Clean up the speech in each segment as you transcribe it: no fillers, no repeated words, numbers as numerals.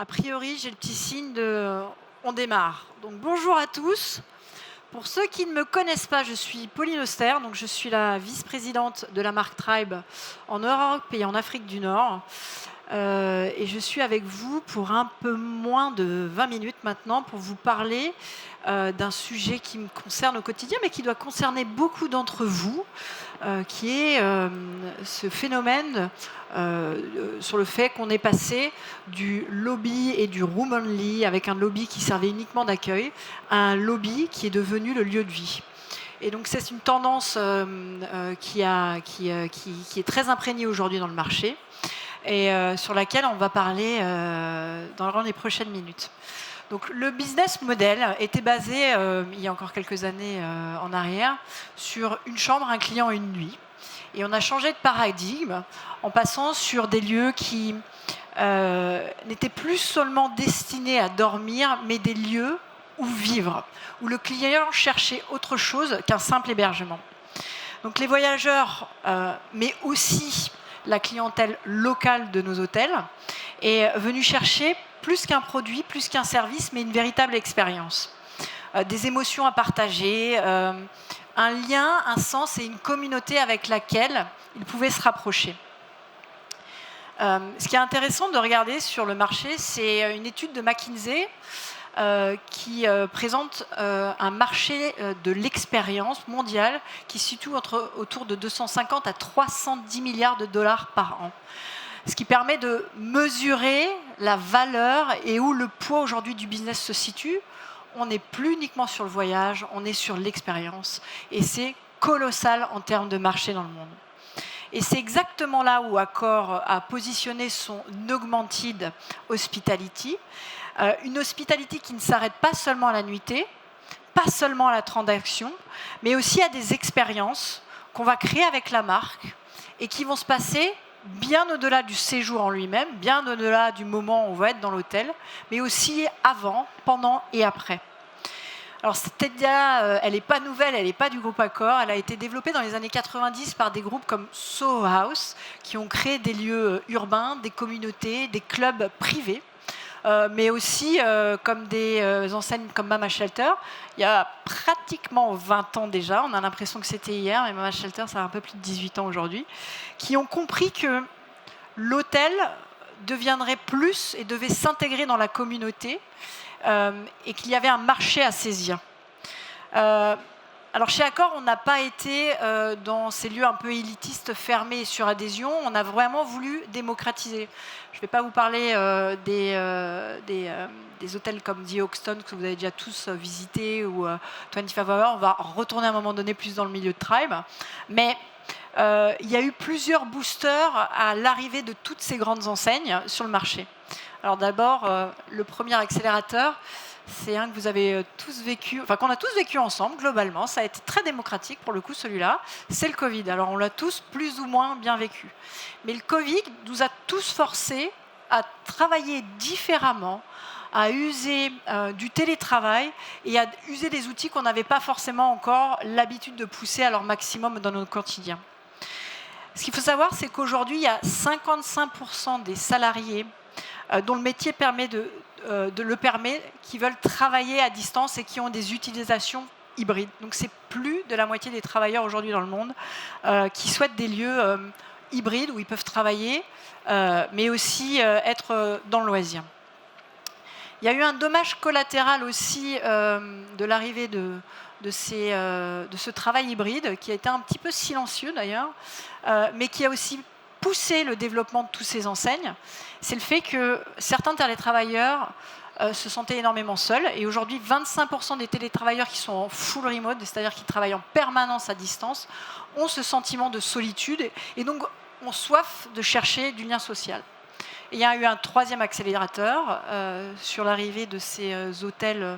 A priori, j'ai le petit signe de on démarre. Donc bonjour à tous. Pour ceux qui ne me connaissent pas, je suis Pauline Auster, donc je suis la vice-présidente de la marque Tribe en Europe et en Afrique du Nord. Et je suis avec vous pour un peu moins de 20 minutes maintenant pour vous parler d'un sujet qui me concerne au quotidien, mais qui doit concerner beaucoup d'entre vous, qui est ce phénomène sur le fait qu'on est passé du lobby et du room only, avec un lobby qui servait uniquement d'accueil, à un lobby qui est devenu le lieu de vie. Et donc c'est une tendance qui est très imprégnée aujourd'hui dans le marché et sur laquelle on va parler dans les prochaines minutes. Donc, le business model était basé, il y a encore quelques années en arrière, sur une chambre, un client, une nuit. Et on a changé de paradigme en passant sur des lieux qui n'étaient plus seulement destinés à dormir, mais des lieux où vivre, où le client cherchait autre chose qu'un simple hébergement. Donc les voyageurs, mais aussi la clientèle locale de nos hôtels, est venue chercher plus qu'un produit, plus qu'un service, mais une véritable expérience. Des émotions à partager, un lien, un sens et une communauté avec laquelle ils pouvaient se rapprocher. Ce qui est intéressant de regarder sur le marché, c'est une étude de McKinsey qui présente un marché de l'expérience mondiale qui se situe autour de 250 à 310 milliards de dollars par an. Ce qui permet de mesurer la valeur et où le poids aujourd'hui du business se situe. On n'est plus uniquement sur le voyage, on est sur l'expérience. Et c'est colossal en termes de marché dans le monde. Et c'est exactement là où Accor a positionné son Augmented Hospitality. Une hospitality qui ne s'arrête pas seulement à la nuitée, pas seulement à la transaction, mais aussi à des expériences qu'on va créer avec la marque et qui vont se passer bien au-delà du séjour en lui-même, bien au-delà du moment où on va être dans l'hôtel, mais aussi avant, pendant et après. Alors cette idée-là, elle n'est pas nouvelle, elle n'est pas du groupe Accor, elle a été développée dans les années 90 par des groupes comme Soho House, qui ont créé des lieux urbains, des communautés, des clubs privés, mais aussi comme des enseignes comme Mama Shelter. Il y a pratiquement 20 ans déjà, on a l'impression que c'était hier, mais Mama Shelter, ça a un peu plus de 18 ans aujourd'hui, qui ont compris que l'hôtel deviendrait plus et devait s'intégrer dans la communauté et qu'il y avait un marché à saisir. Alors chez Accor, on n'a pas été dans ces lieux un peu élitistes, fermés sur adhésion. On a vraiment voulu démocratiser. Je ne vais pas vous parler des hôtels comme The Hoxton que vous avez déjà tous visités ou 25 Hours. On va retourner à un moment donné plus dans le milieu de Tribe. Mais il y a eu plusieurs boosters à l'arrivée de toutes ces grandes enseignes sur le marché. Alors d'abord, le premier accélérateur, c'est un que vous avez tous vécu, enfin qu'on a tous vécu ensemble globalement. Ça a été très démocratique pour le coup celui-là. C'est le Covid. Alors on l'a tous plus ou moins bien vécu. Mais le Covid nous a tous forcés à travailler différemment, à user du télétravail et à user des outils qu'on n'avait pas forcément encore l'habitude de pousser à leur maximum dans notre quotidien. Ce qu'il faut savoir, c'est qu'aujourd'hui, il y a 55% des salariés dont le métier le permet, qui veulent travailler à distance et qui ont des utilisations hybrides. Donc c'est plus de la moitié des travailleurs aujourd'hui dans le monde qui souhaitent des lieux hybrides où ils peuvent travailler, mais aussi être dans le loisir. Il y a eu un dommage collatéral aussi de l'arrivée de ce travail hybride, qui a été un petit peu silencieux d'ailleurs, mais qui a aussi poussé le développement de toutes ces enseignes. C'est le fait que certains télétravailleurs se sentaient énormément seuls. Et aujourd'hui, 25% des télétravailleurs qui sont en full remote, c'est-à-dire qui travaillent en permanence à distance, ont ce sentiment de solitude et donc ont soif de chercher du lien social. Et il y a eu un troisième accélérateur sur l'arrivée de ces hôtels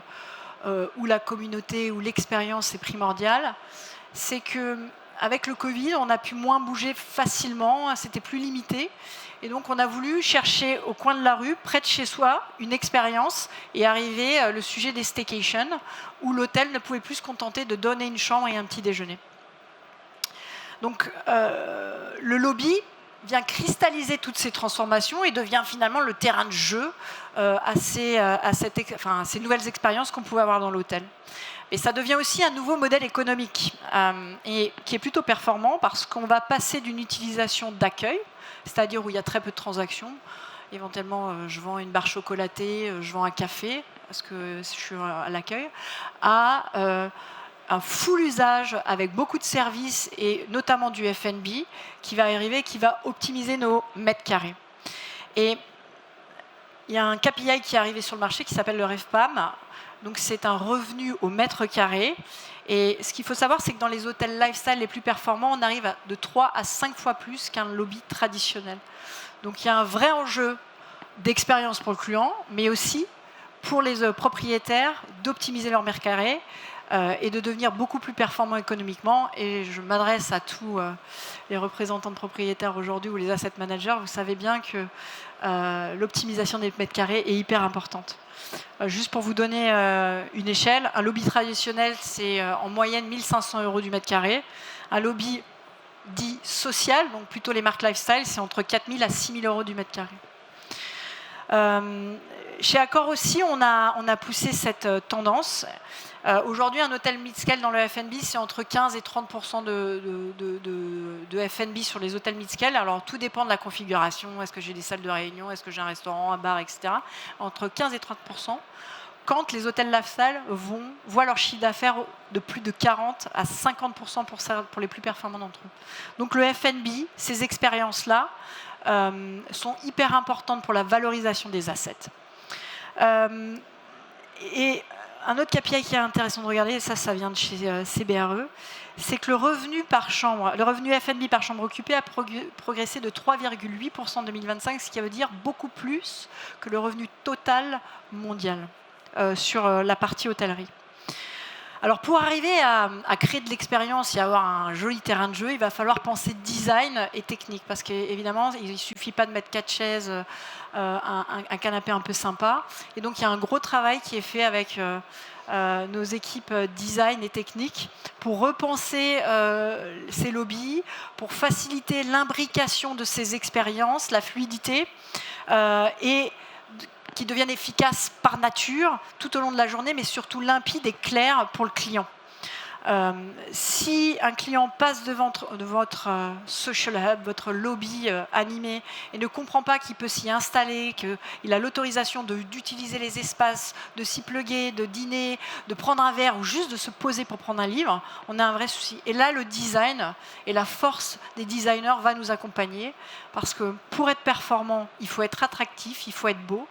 où la communauté, où l'expérience est primordiale. C'est qu'avec le Covid, on a pu moins bouger facilement, c'était plus limité. Et donc on a voulu chercher au coin de la rue, près de chez soi, une expérience et arriver le sujet des staycations, où l'hôtel ne pouvait plus se contenter de donner une chambre et un petit déjeuner. Donc le lobby vient cristalliser toutes ces transformations et devient finalement le terrain de jeu à ces nouvelles expériences qu'on pouvait avoir dans l'hôtel. Et ça devient aussi un nouveau modèle économique et qui est plutôt performant parce qu'on va passer d'une utilisation d'accueil, c'est-à-dire où il y a très peu de transactions. Éventuellement, je vends une barre chocolatée, je vends un café parce que je suis à l'accueil, à un full usage avec beaucoup de services et notamment du F&B qui va arriver, qui va optimiser nos mètres carrés. Et il y a un KPI qui est arrivé sur le marché qui s'appelle le RevPAM. Donc c'est un revenu au mètre carré. Et ce qu'il faut savoir, c'est que dans les hôtels lifestyle les plus performants, on arrive de 3 à 5 fois plus qu'un lobby traditionnel. Donc il y a un vrai enjeu d'expérience pour le client, mais aussi pour les propriétaires d'optimiser leur mètre carré et de devenir beaucoup plus performants économiquement. Et je m'adresse à tous les représentants de propriétaires aujourd'hui ou les asset managers. Vous savez bien que l'optimisation des mètres carrés est hyper importante. Juste pour vous donner une échelle, un lobby traditionnel, c'est en moyenne 1 500 € du mètre carré. Un lobby dit social, donc plutôt les marques lifestyle, c'est entre 4 000 à 6 000 € du mètre carré. Chez Accor aussi, on a poussé cette tendance. Aujourd'hui, un hôtel mid-scale dans le F&B, c'est entre 15 et 30% de F&B sur les hôtels mid-scale. Alors, tout dépend de la configuration. Est-ce que j'ai des salles de réunion? Est-ce que j'ai un restaurant, un bar, etc. Entre 15 et 30%. Quand les hôtels lifestyle voient leur chiffre d'affaires de plus de 40 à 50% pour les plus performants d'entre eux. Donc, le F&B, ces expériences-là, sont hyper importantes pour la valorisation des assets. Et un autre KPI qui est intéressant de regarder, et ça vient de chez CBRE, c'est que le revenu F&B par chambre occupée a progressé de 3,8% en 2025, ce qui veut dire beaucoup plus que le revenu total mondial sur la partie hôtellerie. Alors pour arriver à créer de l'expérience et avoir un joli terrain de jeu, il va falloir penser design et technique, parce qu'évidemment, il ne suffit pas de mettre 4 chaises, un canapé un peu sympa. Et donc il y a un gros travail qui est fait avec nos équipes design et technique pour repenser ces lobbies, pour faciliter l'imbrication de ces expériences, la fluidité, et qui deviennent efficaces par nature tout au long de la journée, mais surtout limpides et clairs pour le client. Si un client passe devant votre social hub, votre lobby animé, et ne comprend pas qu'il peut s'y installer, qu'il a l'autorisation d'utiliser les espaces, de s'y plugger, de dîner, de prendre un verre ou juste de se poser pour prendre un livre, on a un vrai souci. Et là, le design et la force des designers va nous accompagner, parce que pour être performant, il faut être attractif, il faut être beau,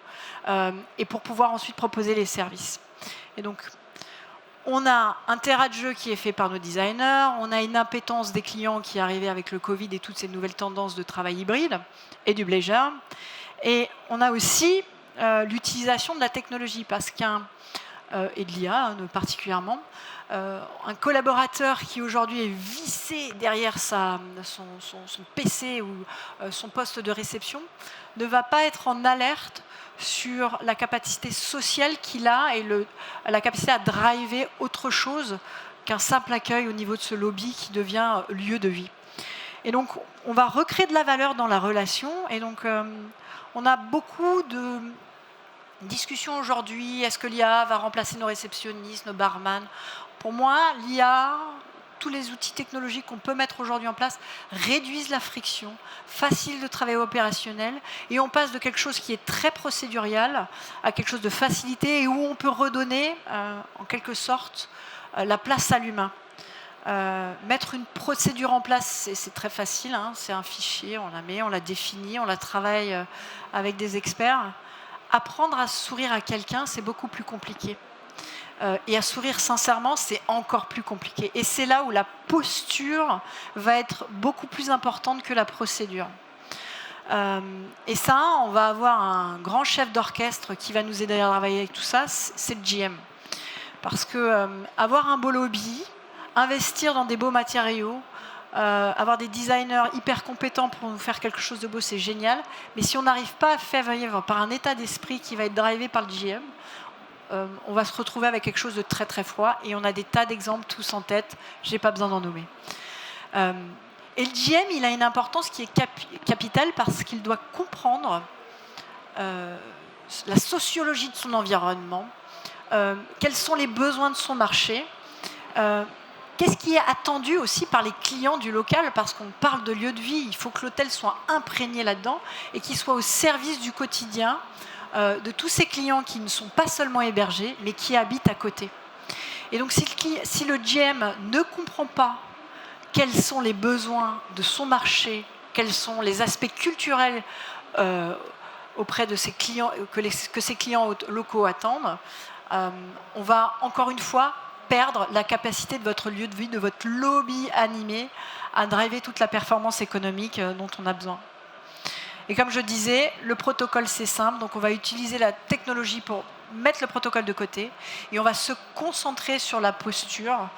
et pour pouvoir ensuite proposer les services. Et donc, on a un terrain de jeu qui est fait par nos designers, on a une impétence des clients qui est arrivée avec le Covid et toutes ces nouvelles tendances de travail hybride et du leisure. Et on a aussi l'utilisation de la technologie, parce et de l'IA particulièrement, un collaborateur qui aujourd'hui est vissé derrière son PC ou son poste de réception ne va pas être en alerte sur la capacité sociale qu'il a et la capacité à driver autre chose qu'un simple accueil au niveau de ce lobby qui devient lieu de vie. Et donc, on va recréer de la valeur dans la relation. Et donc, on a beaucoup de discussions aujourd'hui. Est-ce que l'IA va remplacer nos réceptionnistes, nos barman? Pour moi, l'IA, tous les outils technologiques qu'on peut mettre aujourd'hui en place réduisent la friction, facilitent le travail opérationnel, et on passe de quelque chose qui est très procédurial à quelque chose de facilité et où on peut redonner, en quelque sorte, la place à l'humain. Mettre une procédure en place, c'est très facile, hein, c'est un fichier, on la met, on la définit, on la travaille avec des experts. Apprendre à sourire à quelqu'un, c'est beaucoup plus compliqué. Et à sourire sincèrement, c'est encore plus compliqué. Et c'est là où la posture va être beaucoup plus importante que la procédure. Et ça, on va avoir un grand chef d'orchestre qui va nous aider à travailler avec tout ça, c'est le GM. Parce que avoir un beau lobby, investir dans des beaux matériaux, avoir des designers hyper compétents pour nous faire quelque chose de beau, c'est génial. Mais si on n'arrive pas à faire vivre par un état d'esprit qui va être drivé par le GM, on va se retrouver avec quelque chose de très très froid, et on a des tas d'exemples tous en tête, je n'ai pas besoin d'en nommer. Et le GM, il a une importance qui est capitale parce qu'il doit comprendre la sociologie de son environnement, quels sont les besoins de son marché, qu'est-ce qui est attendu aussi par les clients du local, parce qu'on parle de lieu de vie, il faut que l'hôtel soit imprégné là-dedans et qu'il soit au service du quotidien de tous ces clients qui ne sont pas seulement hébergés, mais qui habitent à côté. Et donc si le GM ne comprend pas quels sont les besoins de son marché, quels sont les aspects culturels auprès de ses clients, que ses clients locaux attendent, on va encore une fois perdre la capacité de votre lieu de vie, de votre lobby animé à driver toute la performance économique dont on a besoin. Et comme je disais, le protocole c'est simple, donc on va utiliser la technologie pour mettre le protocole de côté et on va se concentrer sur la posture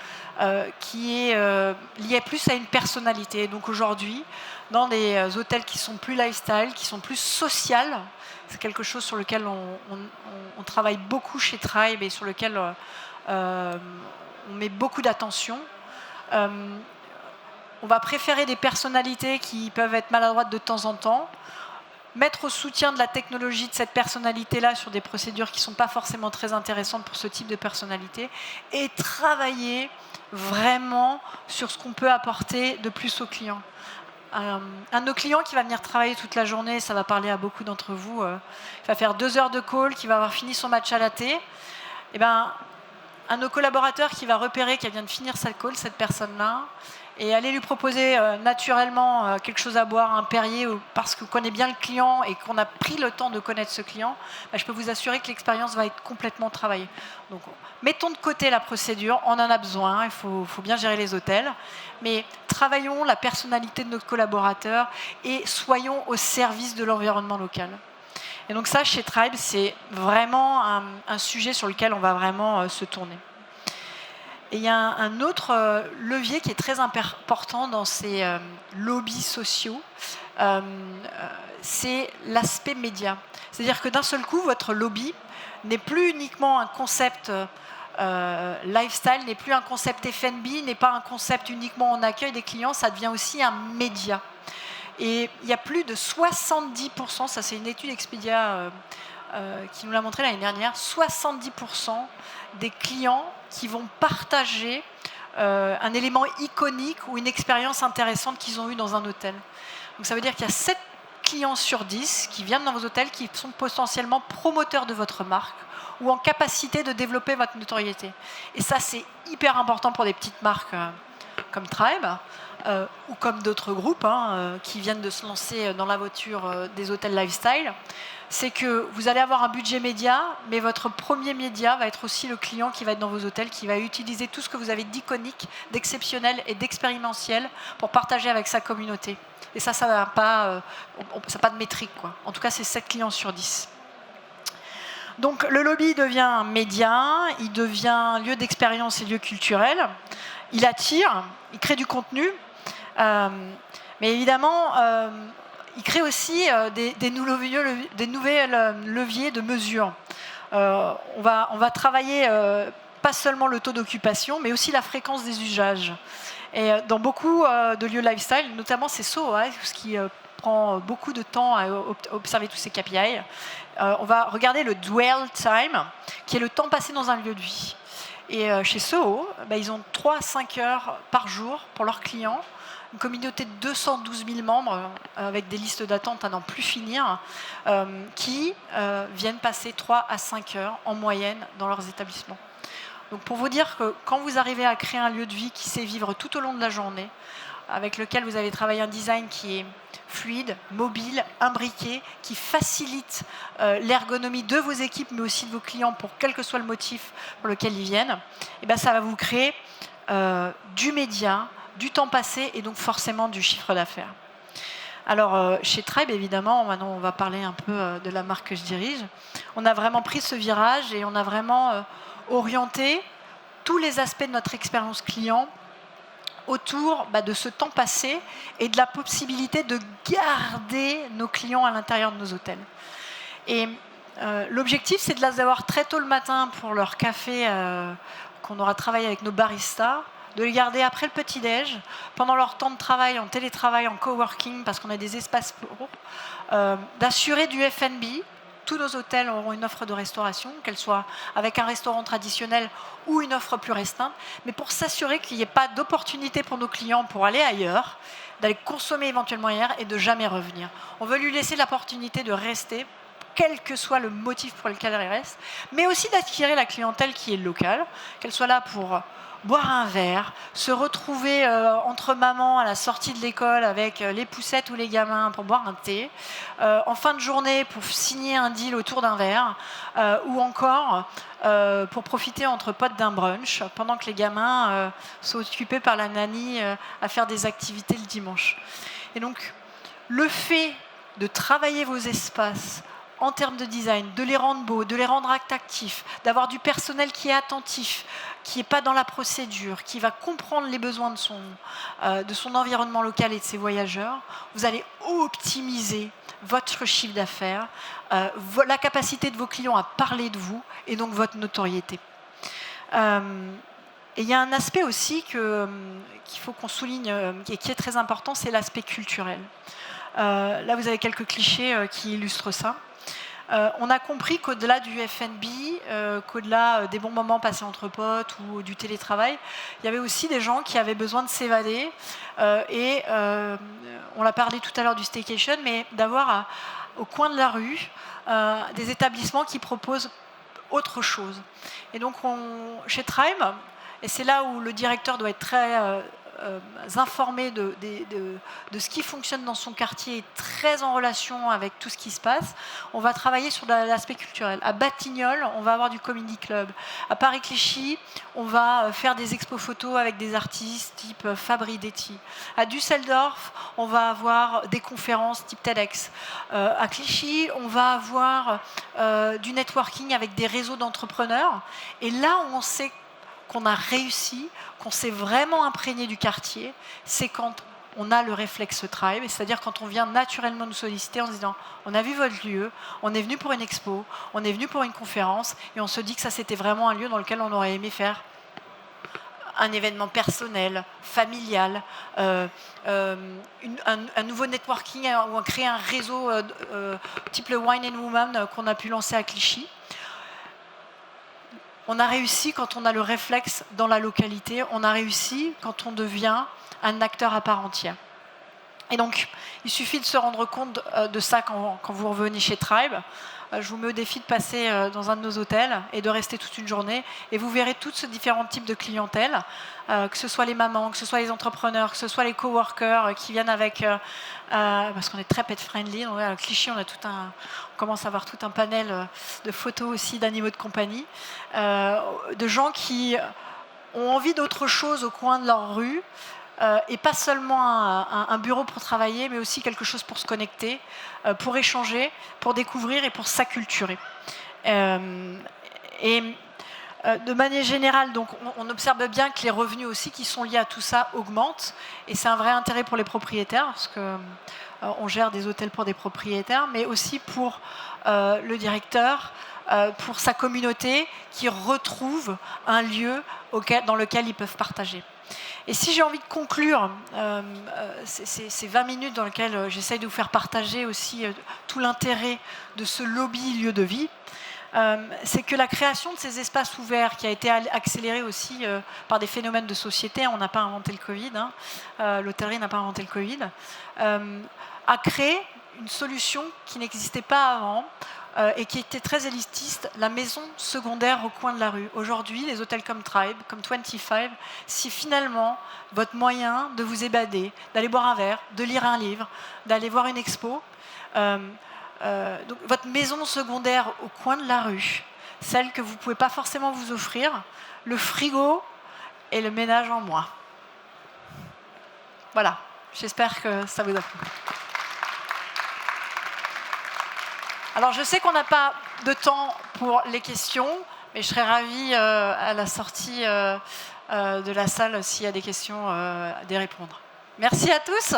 qui est liée plus à une personnalité. Donc aujourd'hui, dans des hôtels qui sont plus lifestyle, qui sont plus social, c'est quelque chose sur lequel on travaille beaucoup chez Tribe et sur lequel on met beaucoup d'attention. On va préférer des personnalités qui peuvent être maladroites de temps en temps, mettre au soutien de la technologie de cette personnalité-là sur des procédures qui ne sont pas forcément très intéressantes pour ce type de personnalité, et travailler vraiment sur ce qu'on peut apporter de plus aux clients. Un de nos clients qui va venir travailler toute la journée, ça va parler à beaucoup d'entre vous, il va faire 2 heures de call, qui va avoir fini son match à la thé, et ben, un de nos collaborateurs qui va repérer qu'elle vient de finir sa call, cette personne-là, et aller lui proposer naturellement quelque chose à boire, un Perrier, parce qu'on connaît bien le client et qu'on a pris le temps de connaître ce client, bah, je peux vous assurer que l'expérience va être complètement travaillée. Donc, mettons de côté la procédure, on en a besoin, il faut bien gérer les hôtels, mais travaillons la personnalité de notre collaborateur et soyons au service de l'environnement local. Et donc ça, chez Tribe, c'est vraiment un sujet sur lequel on va vraiment se tourner. Et il y a un autre levier qui est très important dans ces lobbies sociaux, c'est l'aspect média. C'est-à-dire que d'un seul coup, votre lobby n'est plus uniquement un concept lifestyle, n'est plus un concept F&B, n'est pas un concept uniquement en accueil des clients, ça devient aussi un média. Et il y a plus de 70%, ça c'est une étude Expedia qui nous l'a montré l'année dernière, 70% des clients qui vont partager un élément iconique ou une expérience intéressante qu'ils ont eue dans un hôtel. Donc ça veut dire qu'il y a 7 clients sur 10 qui viennent dans vos hôtels qui sont potentiellement promoteurs de votre marque ou en capacité de développer votre notoriété. Et ça, c'est hyper important pour des petites marques comme Tribe ou comme d'autres groupes qui viennent de se lancer dans l'aventure des hôtels lifestyle. C'est que vous allez avoir un budget média, mais votre premier média va être aussi le client qui va être dans vos hôtels, qui va utiliser tout ce que vous avez d'iconique, d'exceptionnel et d'expérimentiel pour partager avec sa communauté. Et ça n'a pas, de métrique, quoi. En tout cas, c'est 7 clients sur 10. Donc le lobby devient un média, il devient lieu d'expérience et lieu culturel. Il attire, il crée du contenu, mais évidemment, il crée aussi des nouveaux leviers de mesure. On va travailler pas seulement le taux d'occupation, mais aussi la fréquence des usages. Et dans beaucoup de lieux lifestyle, notamment c'est Soho, ce qui prend beaucoup de temps à observer tous ces KPI, on va regarder le dwell time, qui est le temps passé dans un lieu de vie. Et chez Soho, ils ont 3 à 5 heures par jour pour leurs clients, une communauté de 212 000 membres avec des listes d'attente à n'en plus finir, qui viennent passer 3 à 5 heures en moyenne dans leurs établissements. Donc pour vous dire que quand vous arrivez à créer un lieu de vie qui sait vivre tout au long de la journée, avec lequel vous avez travaillé un design qui est fluide, mobile, imbriqué, qui facilite l'ergonomie de vos équipes, mais aussi de vos clients pour quel que soit le motif pour lequel ils viennent, et bien ça va vous créer du média, du temps passé et donc forcément du chiffre d'affaires. Alors chez Tribe, évidemment, maintenant on va parler un peu de la marque que je dirige, on a vraiment pris ce virage et on a vraiment orienté tous les aspects de notre expérience client autour de ce temps passé et de la possibilité de garder nos clients à l'intérieur de nos hôtels. Et l'objectif, c'est de les avoir très tôt le matin pour leur café qu'on aura travaillé avec nos baristas, de les garder après le petit-déj, pendant leur temps de travail, en télétravail, en coworking, parce qu'on a des espaces pour, d'assurer du F&B. Tous nos hôtels auront une offre de restauration, qu'elle soit avec un restaurant traditionnel ou une offre plus restreinte, mais pour s'assurer qu'il n'y ait pas d'opportunité pour nos clients pour aller ailleurs, d'aller consommer éventuellement ailleurs et de jamais revenir. On veut lui laisser l'opportunité de rester, quel que soit le motif pour lequel elle reste, mais aussi d'attirer la clientèle qui est locale, qu'elle soit là pour boire un verre, se retrouver entre mamans à la sortie de l'école avec les poussettes ou les gamins pour boire un thé, en fin de journée pour signer un deal autour d'un verre, ou encore pour profiter entre potes d'un brunch, pendant que les gamins sont occupés par la nanny à faire des activités le dimanche. Et donc, le fait de travailler vos espaces en termes de design, de les rendre beaux, de les rendre attractifs, d'avoir du personnel qui est attentif, qui n'est pas dans la procédure, qui va comprendre les besoins de son environnement local et de ses voyageurs, vous allez optimiser votre chiffre d'affaires, la capacité de vos clients à parler de vous et donc votre notoriété. Et il y a un aspect aussi qu'il faut qu'on souligne et qui est très important, c'est l'aspect culturel. Là, vous avez quelques clichés qui illustrent ça. On a compris qu'au-delà du F&B, qu'au-delà des bons moments passés entre potes ou du télétravail, il y avait aussi des gens qui avaient besoin de s'évader. On l'a parlé tout à l'heure du staycation, mais d'avoir au coin de la rue des établissements qui proposent autre chose. Et donc, chez Tribe, et c'est là où le directeur doit être très informé de ce qui fonctionne dans son quartier, très en relation avec tout ce qui se passe, on va travailler sur l'aspect culturel. À Batignolles, on va avoir du comedy club. À Paris-Clichy, on va faire des expos photos avec des artistes type Fabri Detti. À Düsseldorf, on va avoir des conférences type TEDx. À Clichy, on va avoir du networking avec des réseaux d'entrepreneurs. Et là où on sait qu'on a réussi, qu'on s'est vraiment imprégné du quartier, c'est quand on a le réflexe Tribe, c'est-à-dire quand on vient naturellement nous solliciter en se disant « on a vu votre lieu, on est venu pour une expo, on est venu pour une conférence » et on se dit que ça c'était vraiment un lieu dans lequel on aurait aimé faire un événement personnel, familial, un nouveau networking ou créer un réseau type le Wine and Woman qu'on a pu lancer à Clichy. On a réussi quand on a le réflexe dans la localité, on a réussi quand on devient un acteur à part entière. Et donc, il suffit de se rendre compte de ça quand vous revenez chez Tribe. Je vous mets au défi de passer dans un de nos hôtels et de rester toute une journée. Et vous verrez tous ces différents types de clientèle, que ce soit les mamans, que ce soit les entrepreneurs, que ce soit les coworkers qui viennent avec... parce qu'on est très pet-friendly. À Clichy, on commence à avoir tout un panel de photos aussi d'animaux de compagnie, de gens qui ont envie d'autre chose au coin de leur rue, et pas seulement un bureau pour travailler, mais aussi quelque chose pour se connecter, pour échanger, pour découvrir et pour s'acculturer. De manière générale, donc, on observe bien que les revenus aussi qui sont liés à tout ça augmentent, et c'est un vrai intérêt pour les propriétaires, parce qu'on gère des hôtels pour des propriétaires, mais aussi pour le directeur, pour sa communauté qui retrouve un lieu dans lequel ils peuvent partager. Et si j'ai envie de conclure ces 20 minutes dans lesquelles j'essaye de vous faire partager aussi tout l'intérêt de ce lobby lieu de vie, c'est que la création de ces espaces ouverts, qui a été accélérée aussi par des phénomènes de société, on n'a pas inventé le Covid, l'hôtellerie n'a pas inventé le Covid, a créé une solution qui n'existait pas avant, et qui était très élitiste, la maison secondaire au coin de la rue. Aujourd'hui, les hôtels comme Tribe, comme 25, si finalement votre moyen de vous évader, d'aller boire un verre, de lire un livre, d'aller voir une expo, donc votre maison secondaire au coin de la rue, celle que vous ne pouvez pas forcément vous offrir, le frigo et le ménage en moins. Voilà, j'espère que ça vous a plu. Alors, je sais qu'on n'a pas de temps pour les questions, mais je serais ravie à la sortie de la salle, s'il y a des questions, d'y répondre. Merci à tous.